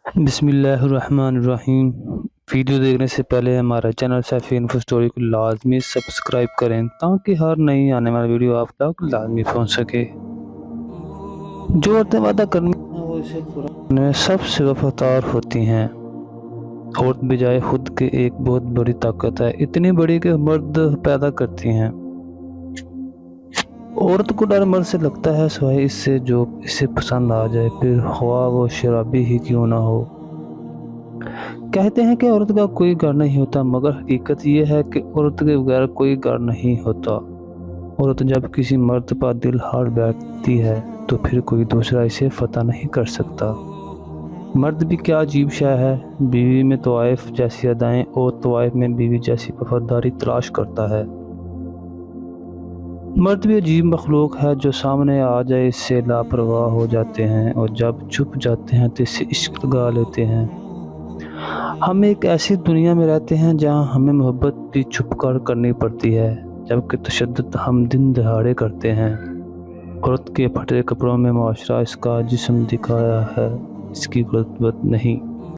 بسم اللہ الرحمن الرحیم۔ ویڈیو دیکھنے سے پہلے ہمارا چینل سیفی انفو اسٹوری کو لازمی سبسکرائب کریں تاکہ ہر نئی آنے والی ویڈیو آپ تک لازمی پہنچ سکے۔ جو عورتیں وعدہ کرنے ہیں وہ اسے پورا کرنے میں سب سے وفادار ہوتی ہیں۔ عورت بجائے خود کے ایک بہت بڑی طاقت ہے، اتنی بڑی کہ مرد پیدا کرتی ہیں۔ عورت کو ڈر مرد سے لگتا ہے سوائے اس سے جو اسے پسند آ جائے، پھر خواہ وہ شرابی ہی کیوں نہ ہو۔ کہتے ہیں کہ عورت کا کوئی گھر نہیں ہوتا، مگر حقیقت یہ ہے کہ عورت کے بغیر کوئی گھر نہیں ہوتا۔ عورت جب کسی مرد پر دل ہار بیٹھتی ہے تو پھر کوئی دوسرا اسے فتح نہیں کر سکتا۔ مرد بھی کیا عجیب شے ہے، بیوی میں طوائف جیسی ادائیں اور طوائف میں بیوی جیسی وفاداری تلاش کرتا ہے۔ مرد بھی عجیب مخلوق ہے، جو سامنے آ جائے اس سے لاپرواہ ہو جاتے ہیں، اور جب چھپ جاتے ہیں تو اس سے عشق لگا لیتے ہیں۔ ہم ایک ایسی دنیا میں رہتے ہیں جہاں ہمیں محبت بھی چھپ کر کرنی پڑتی ہے، جبکہ تشدد ہم دن دہاڑے کرتے ہیں۔ عورت کے پھٹے کپڑوں میں معاشرہ اس کا جسم دکھایا ہے، اس کی رتبت نہیں۔